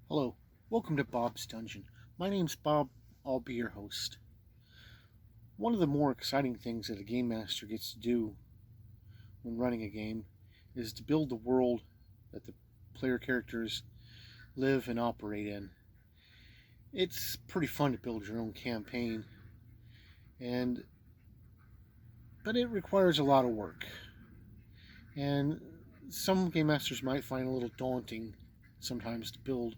Hello, welcome to Bob's Dungeon. My name's Bob, I'll be your host. One of the more exciting things that a game master gets to do when running a game is to build the world that the player characters live and operate in. It's pretty fun to build your own campaign, and but it requires a lot of work. And some game masters might find it a little daunting sometimes to build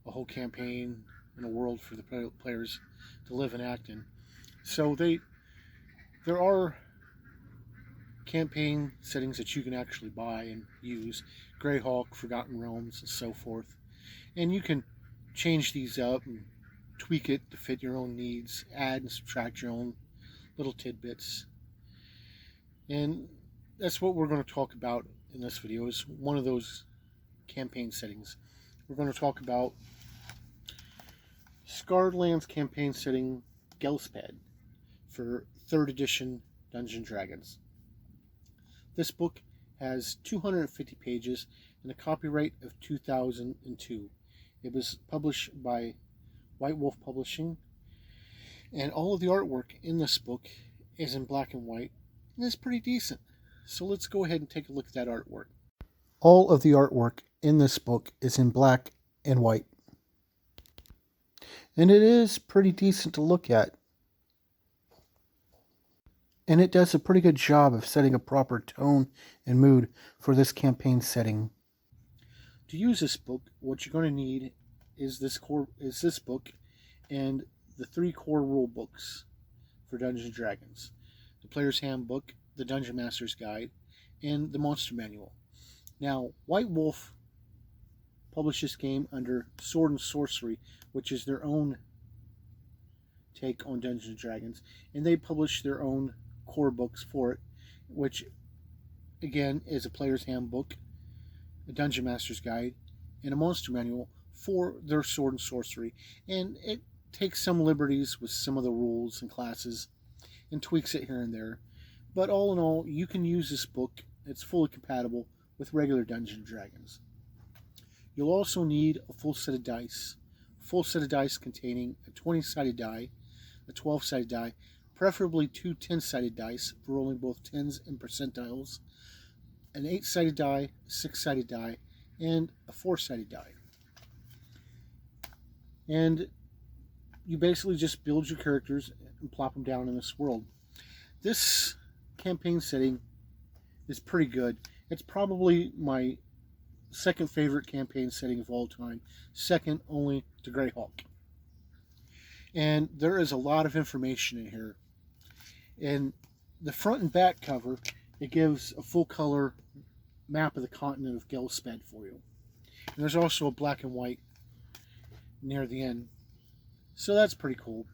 a whole campaign and a world for the players to live and act in. So there are campaign settings that you can actually buy and use, Greyhawk, Forgotten Realms, and so forth. And you can change these up and tweak it to fit your own needs, add and subtract your own little tidbits. And that's what we're going to talk about in this video, is one of those campaign settings. We're going to talk about Scarred Lands campaign setting Ghelspad for 3rd edition Dungeons & Dragons. This book has 250 pages and a copyright of 2002. It was published by White Wolf Publishing, and all of the artwork in this book is in black and white, and it's pretty decent. So let's go ahead and take a look at that artwork. All of the artwork in this book is in black and white, and it is pretty decent to look at. And it does a pretty good job of setting a proper tone and mood for this campaign setting. To use this book, what you're going to need is this book and the 3 core rule books for Dungeons & Dragons: the Player's Handbook, the Dungeon Master's Guide, and the Monster Manual. Now, White Wolf published this game under Sword and Sorcery, which is their own take on Dungeons & Dragons, and they published their own core books for it, which again is a Player's Handbook, a Dungeon Master's Guide, and a Monster Manual for their Sword and Sorcery. And it takes some liberties with some of the rules and classes and tweaks it here and there. But all in all, you can use this book. It's fully compatible with regular Dungeons & Dragons. You'll also need a full set of dice. A full set of dice containing a 20-sided die, a 12-sided die, preferably 2 10-sided dice for rolling both tens and percentiles, an 8-sided die, a 6-sided die, and a 4-sided die. And you basically just build your characters and plop them down in this world. This campaign setting is pretty good. It's probably my second favorite campaign setting of all time, second only to Greyhawk. And there is a lot of information in here. In the front and back cover, it gives a full color map of the continent of Ghelspad for you. And there's also a black and white near the end. So that's pretty cool.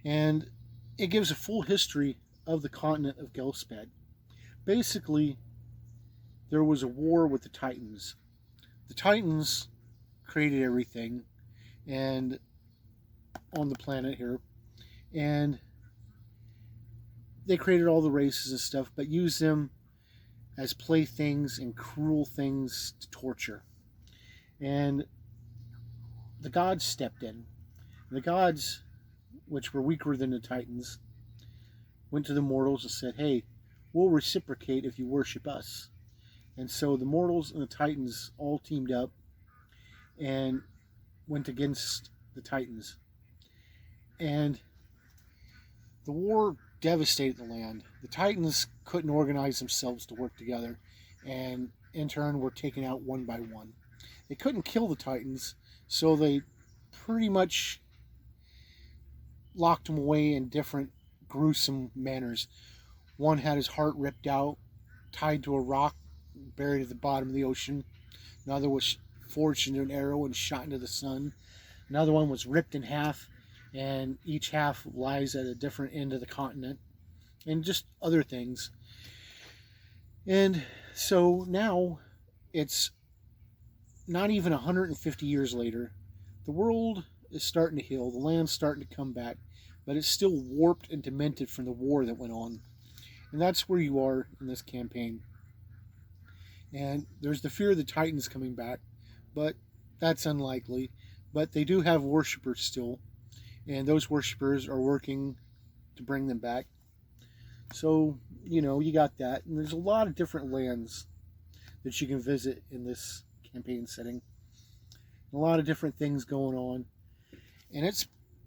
And it gives a full history of the continent of Ghelspad. Basically, there was a war with the Titans. The Titans created everything and on the planet here, and they created all the races and stuff, but used them as playthings and cruel things to torture. And the gods stepped in. The gods, which were weaker than the Titans, went to the mortals and said, "Hey, we'll reciprocate if you worship us." And so the mortals and the Titans all teamed up and went against the Titans. And the war devastated the land. The Titans couldn't organize themselves to work together, and in turn were taken out one by one. They couldn't kill the Titans, so they pretty much locked them away in different gruesome manners. One had his heart ripped out, tied to a rock, buried at the bottom of the ocean. Another was forged into an arrow and shot into the sun. Another one was ripped in half, and each half lies at a different end of the continent, and just other things. And so now it's not even 150 years later. The world is starting to heal, the land's starting to come back, but it's still warped and demented from the war that went on. And that's where you are in this campaign. And there's the fear of the Titans coming back, but That's unlikely, but they do have worshippers still, and those worshippers are working to bring them back. So, you got that. And there's a lot of different lands that you can visit in this campaign setting. A lot of different things going on. And it's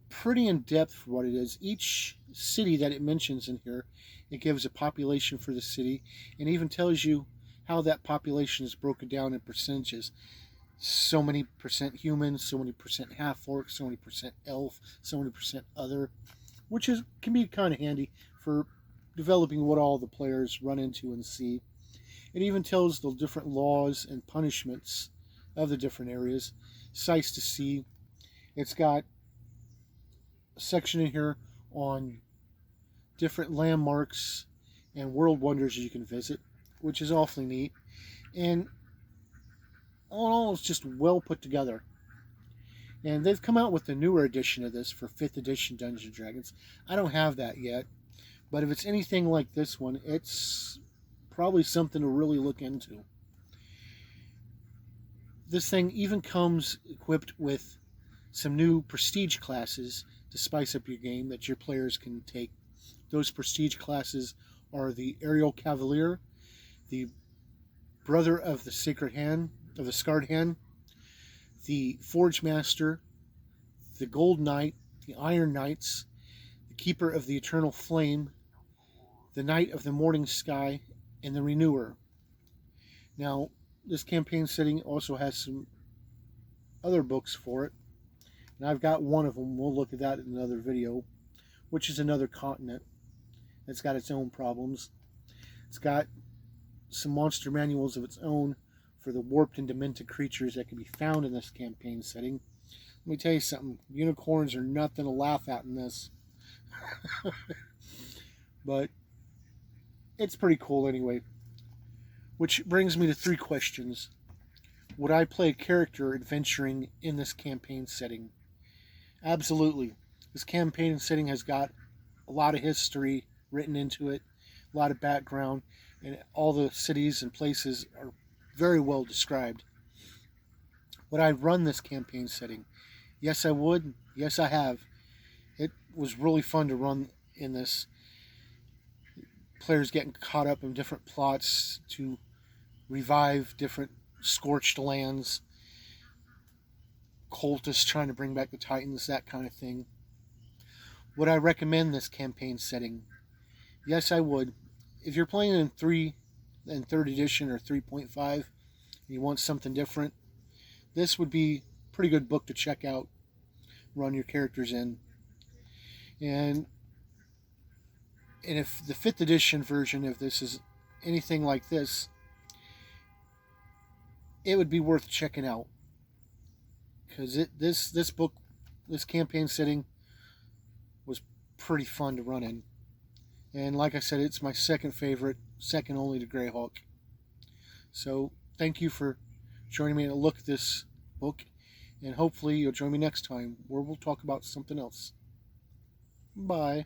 pretty in depth for what it is. Each city that it mentions in here, it gives a population for the city and even tells you how that population is broken down in percentages. So many percent humans, so many percent half-orc, so many percent elf, so many percent other, which can be kind of handy for developing what all the players run into and see. It even tells the different laws and punishments of the different areas. Sights to see. It's got a section in here on different landmarks and world wonders you can visit, which is awfully neat. And all in all, it's just well put together. And they've come out with the newer edition of this for 5th edition Dungeons & Dragons. I don't have that yet, but if it's anything like this one, it's probably something to really look into. This thing even comes equipped with some new prestige classes to spice up your game that your players can take. Those prestige classes are the Aerial Cavalier, the Brother of the Sacred Hand, of the Scarred Hand, the Forge Master, the Gold Knight, the Iron Knights, the Keeper of the Eternal Flame, the Knight of the Morning Sky, and the Renewer. Now, this campaign setting also has some other books for it, and I've got one of them. We'll look at that in another video, which is another continent. It's got its own problems. It's got some monster manuals of its own for the warped and demented creatures that can be found in this campaign setting. Let me tell you something. Unicorns are nothing to laugh at in this. But it's pretty cool anyway. Which brings me to 3 questions. Would I play a character adventuring in this campaign setting? Absolutely. This campaign setting has got a lot of history written into it, a lot of background, and all the cities and places are very well described. Would I run this campaign setting? Yes, I would. Yes, I have. It was really fun to run in this. Players getting caught up in different plots to revive different scorched lands, cultists trying to bring back the Titans, that kind of thing. Would I recommend this campaign setting? Yes, I would. If you're playing in 3rd edition or 3.5 and you want something different, this would be a pretty good book to check out, run your characters in. And if the 5th edition version of this is anything like this, it would be worth checking out, because this book, this campaign setting, was pretty fun to run in. And like I said, it's my second favorite, second only to Greyhawk. So thank you for joining me to look at this book, and hopefully you'll join me next time where we'll talk about something else. Bye.